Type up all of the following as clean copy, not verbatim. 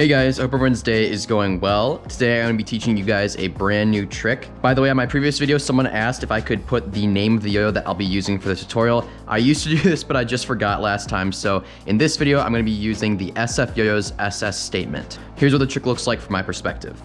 Hey guys, I hope everyone's day is going well. Today I'm going to be teaching you guys a brand new trick. By the way, on my previous video, someone asked if I could put the name of the yo-yo that I'll be using for the tutorial. I used to do this, but I just forgot last time. So in this video, I'm going to be using the SF Yo-Yo's SS statement. Here's what the trick looks like from my perspective.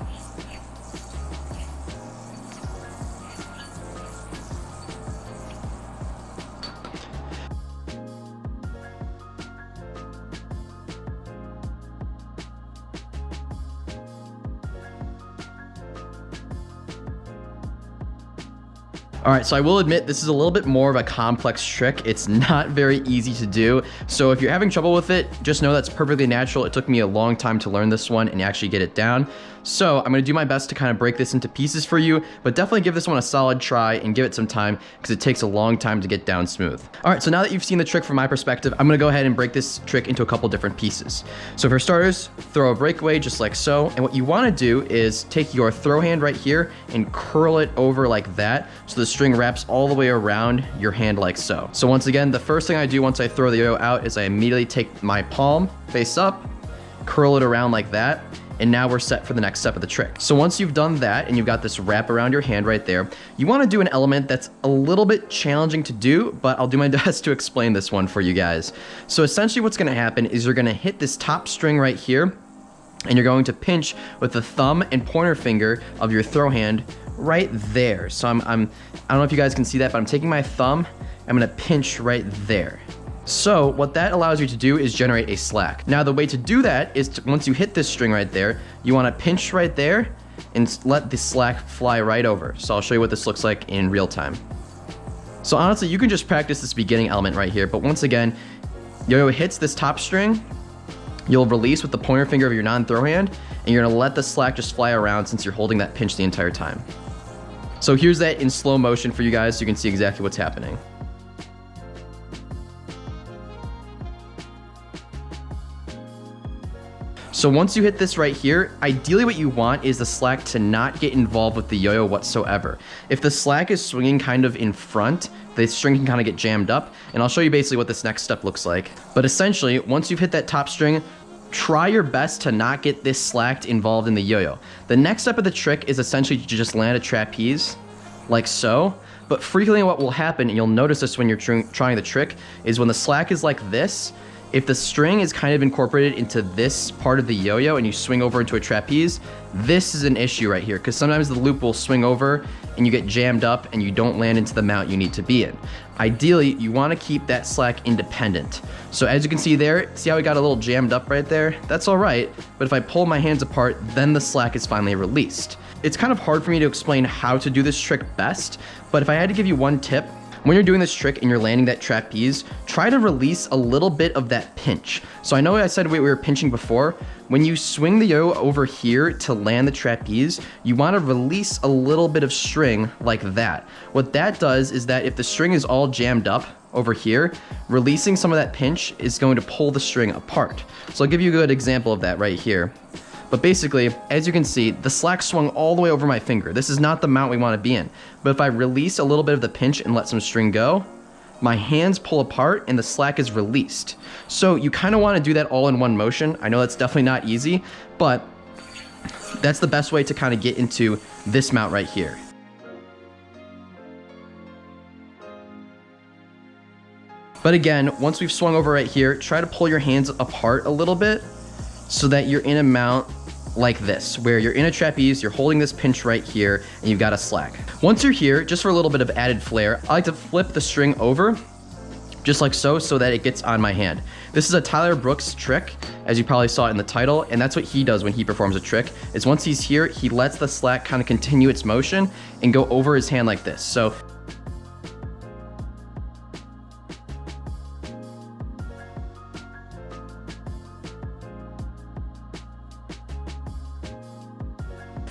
All right, so I will admit this is a little bit more of a complex trick. It's not very easy to do. So if you're having trouble with it, just know that's perfectly natural. It took me a long time to learn this one and actually get it down. So I'm gonna do my best to kind of break this into pieces for you, but definitely give this one a solid try and give it some time because it takes a long time to get down smooth. All right, so now that you've seen the trick from my perspective, I'm gonna go ahead and break this trick into a couple different pieces. So for starters, throw a breakaway just like so. And what you wanna do is take your throw hand right here and curl it over like that. So the string wraps all the way around your hand like so. So once again, the first thing I do once I throw the yo-yo out is I immediately take my palm face up, curl it around like that, and now we're set for the next step of the trick. So once you've done that and you've got this wrap around your hand right there, you want to do an element that's a little bit challenging to do, but I'll do my best to explain this one for you guys. So essentially what's going to happen is you're going to hit this top string right here, and you're going to pinch with the thumb and pointer finger of your throw hand right there. So I don't know if you guys can see that, but I'm taking my thumb, I'm gonna pinch right there. So what that allows you to do is generate a slack. Now the way to do that is once you hit this string right there, you wanna pinch right there and let the slack fly right over. So I'll show you what this looks like in real time. So honestly, you can just practice this beginning element right here, but once again, yo-yo hits this top string, you'll release with the pointer finger of your non-throw hand, and you're gonna let the slack just fly around since you're holding that pinch the entire time. So here's that in slow motion for you guys so you can see exactly what's happening. So once you hit this right here, ideally what you want is the slack to not get involved with the yo-yo whatsoever. If the slack is swinging kind of in front, the string can kind of get jammed up, and I'll show you basically what this next step looks like. But essentially, once you've hit that top string, try your best to not get this slack involved in the yo-yo. The next step of the trick is essentially to just land a trapeze, like so. But frequently what will happen, and you'll notice this when you're trying the trick, is when the slack is like this, if the string is kind of incorporated into this part of the yo-yo and you swing over into a trapeze, this is an issue right here, because sometimes the loop will swing over and you get jammed up and you don't land into the mount you need to be in. Ideally, you want to keep that slack independent. So as you can see there, see how we got a little jammed up right there? That's all right, but if I pull my hands apart, then the slack is finally released. It's kind of hard for me to explain how to do this trick best, but if I had to give you one tip, when you're doing this trick and you're landing that trapeze, try to release a little bit of that pinch. So I know I said we were pinching before. When you swing the yo over here to land the trapeze, you want to release a little bit of string like that. What that does is that if the string is all jammed up over here, releasing some of that pinch is going to pull the string apart. So I'll give you a good example of that right here. But basically, as you can see, the slack swung all the way over my finger. This is not the mount we want to be in. But if I release a little bit of the pinch and let some string go, my hands pull apart and the slack is released. So you kind of want to do that all in one motion. I know that's definitely not easy, but that's the best way to kind of get into this mount right here. But again, once we've swung over right here, try to pull your hands apart a little bit so that you're in a mount like this, where you're in a trapeze, you're holding this pinch right here, and you've got a slack. Once you're here, just for a little bit of added flair, I like to flip the string over, just like so that it gets on my hand. This is a Tyler Brooks trick, as you probably saw in the title, and that's what he does when he performs a trick, is once he's here, he lets the slack kind of continue its motion and go over his hand like this. So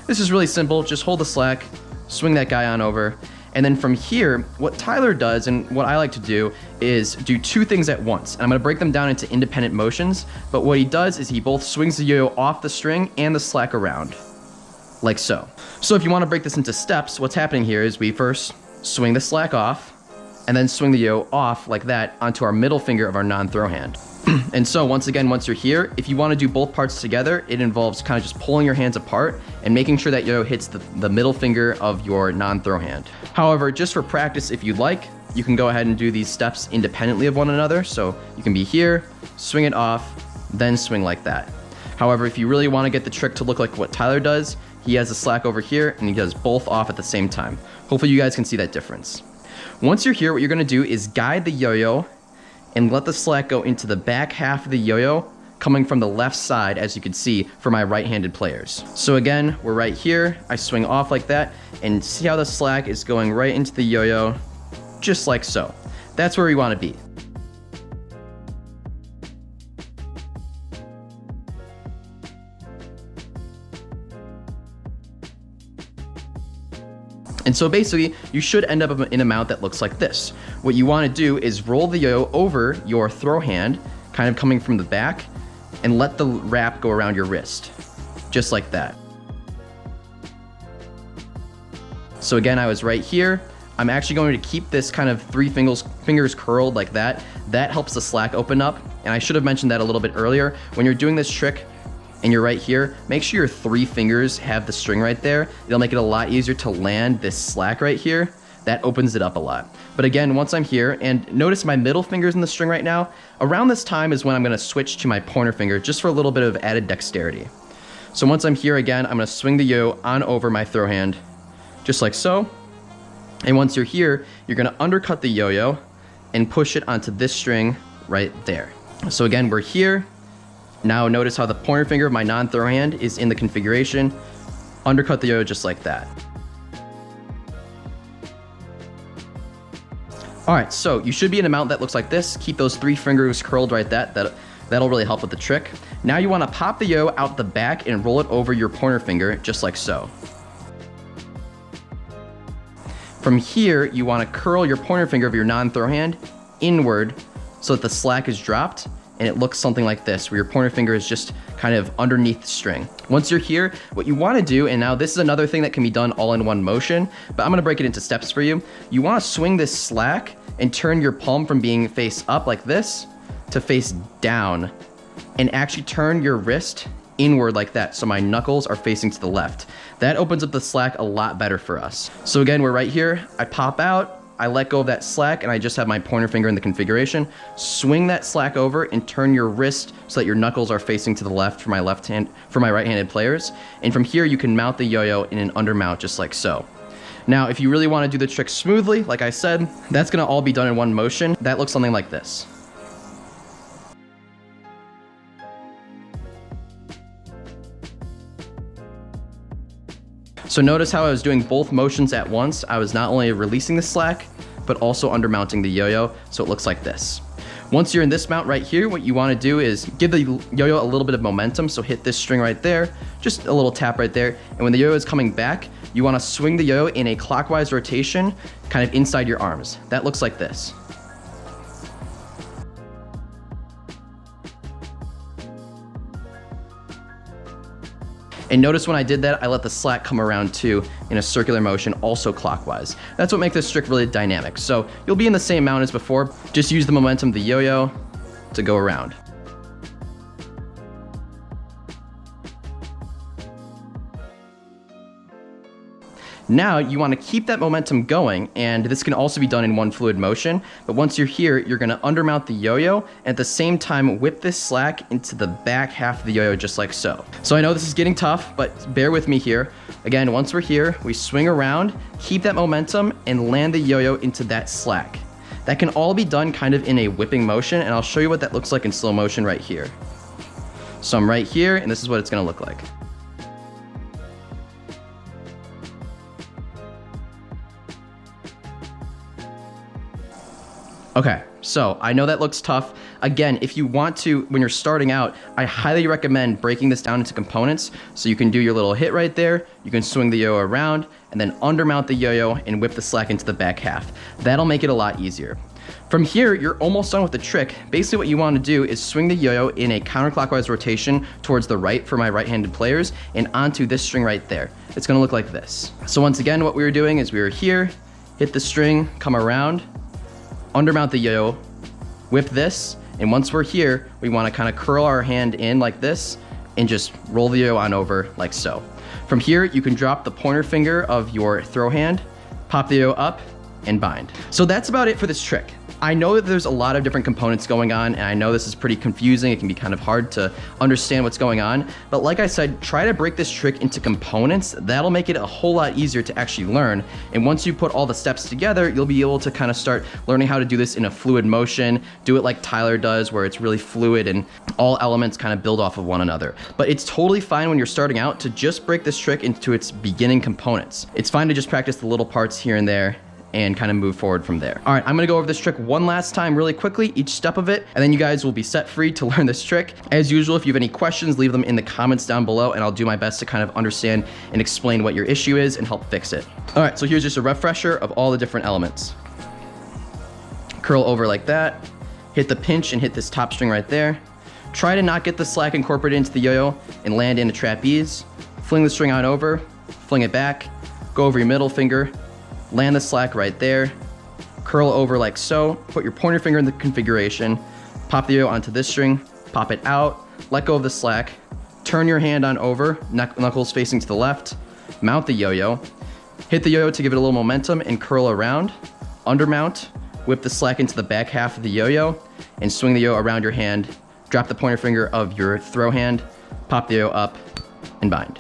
this is really simple. Just hold the slack, swing that guy on over, and then from here, what Tyler does and what I like to do is do two things at once. And I'm gonna break them down into independent motions, but what he does is he both swings the yo-yo off the string and the slack around, like so. So if you wanna break this into steps, what's happening here is we first swing the slack off, and then swing the yo off like that onto our middle finger of our non-throw hand. And so once again, once you're here, if you want to do both parts together, it involves kind of just pulling your hands apart and making sure that yo-yo hits the middle finger of your non-throw hand. However, just for practice, if you'd like, you can go ahead and do these steps independently of one another. So you can be here, swing it off, then swing like that. However, if you really want to get the trick to look like what Tyler does, he has a slack over here and he does both off at the same time. Hopefully you guys can see that difference. Once you're here, what you're going to do is guide the yo-yo and let the slack go into the back half of the yo-yo, coming from the left side, as you can see for my right-handed players. So again, we're right here. I swing off like that, and see how the slack is going right into the yo-yo, just like so. That's where we want to be. And so basically, you should end up in a mount that looks like this. What you want to do is roll the yo-yo over your throw hand, kind of coming from the back, and let the wrap go around your wrist, just like that. So again, I was right here. I'm actually going to keep this kind of three fingers curled like that. That helps the slack open up. And I should have mentioned that a little bit earlier. When you're doing this trick, and you're right here, make sure your three fingers have the string right there. It'll make it a lot easier to land this slack right here. That opens it up a lot. But again, once I'm here, and notice my middle finger's in the string right now, around this time is when I'm gonna switch to my pointer finger just for a little bit of added dexterity. So once I'm here again, I'm gonna swing the yo on over my throw hand, just like so. And once you're here, you're gonna undercut the yo-yo and push it onto this string right there. So again, we're here. Now notice how the pointer finger of my non-throw hand is in the configuration. Undercut the yo-yo just like that. All right, so you should be in a mount that looks like this. Keep those three fingers curled right that'll really help with the trick. Now you wanna pop the yo-yo out the back and roll it over your pointer finger just like so. From here, you wanna curl your pointer finger of your non-throw hand inward so that the slack is dropped, and it looks something like this, where your pointer finger is just kind of underneath the string. Once you're here, what you wanna do, and now this is another thing that can be done all in one motion, but I'm gonna break it into steps for you. You wanna swing this slack and turn your palm from being face up like this to face down, and actually turn your wrist inward like that, so my knuckles are facing to the left. That opens up the slack a lot better for us. So again, we're right here, I pop out, I let go of that slack, and I just have my pointer finger in the configuration. Swing that slack over and turn your wrist so that your knuckles are facing to the left for my right-handed players. And from here, you can mount the yo-yo in an undermount just like so. Now, if you really want to do the trick smoothly, like I said, that's gonna all be done in one motion. That looks something like this. So notice how I was doing both motions at once. I was not only releasing the slack, but also undermounting the yo-yo, so it looks like this. Once you're in this mount right here, what you wanna do is give the yo-yo a little bit of momentum, so hit this string right there, just a little tap right there, and when the yo-yo is coming back, you wanna swing the yo-yo in a clockwise rotation, kind of inside your arms. That looks like this. And notice when I did that, I let the slack come around too in a circular motion, also clockwise. That's what makes this trick really dynamic. So you'll be in the same mount as before, just use the momentum of the yo-yo to go around. Now you want to keep that momentum going, and this can also be done in one fluid motion, but once you're here, you're going to undermount the yo-yo, and at the same time whip this slack into the back half of the yo-yo just like so. So I know this is getting tough, but bear with me here. Again, once we're here, we swing around, keep that momentum, and land the yo-yo into that slack. That can all be done kind of in a whipping motion, and I'll show you what that looks like in slow motion right here. So I'm right here, and this is what it's going to look like. Okay, so I know that looks tough. Again, if you want to, when you're starting out, I highly recommend breaking this down into components. So you can do your little hit right there, you can swing the yo-yo around, and then undermount the yo-yo and whip the slack into the back half. That'll make it a lot easier. From here, you're almost done with the trick. Basically what you want to do is swing the yo-yo in a counterclockwise rotation towards the right for my right-handed players and onto this string right there. It's gonna look like this. So once again, what we were doing is we were here, hit the string, come around, undermount the yo-yo, whip this, And once we're here, we wanna kinda curl our hand in like this and just roll the yo-yo on over like so. From here, you can drop the pointer finger of your throw hand, pop the yo-yo up, and bind. So that's about it for this trick. I know that there's a lot of different components going on, and I know this is pretty confusing. It can be kind of hard to understand what's going on, but like I said, try to break this trick into components. That'll make it a whole lot easier to actually learn. And once you put all the steps together, you'll be able to kind of start learning how to do this in a fluid motion, do it like Tyler does, where it's really fluid and all elements kind of build off of one another. But it's totally fine when you're starting out to just break this trick into its beginning components. It's fine to just practice the little parts here and there and kind of move forward from there. All right, I'm gonna go over this trick one last time really quickly, each step of it, and then you guys will be set free to learn this trick. As usual, if you have any questions, leave them in the comments down below, and I'll do my best to kind of understand and explain what your issue is and help fix it. All right, so here's just a refresher of all the different elements. Curl over like that, hit the pinch and hit this top string right there. Try to not get the slack incorporated into the yo-yo and land in a trapeze. Fling the string on over, fling it back, go over your middle finger, land the slack right there, curl over like so, put your pointer finger in the configuration, pop the yo-yo onto this string, pop it out, let go of the slack, turn your hand on over, knuckles facing to the left, mount the yo-yo, hit the yo-yo to give it a little momentum and curl around, undermount, whip the slack into the back half of the yo-yo, and swing the yo-yo around your hand, drop the pointer finger of your throw hand, pop the yo-yo up, and bind.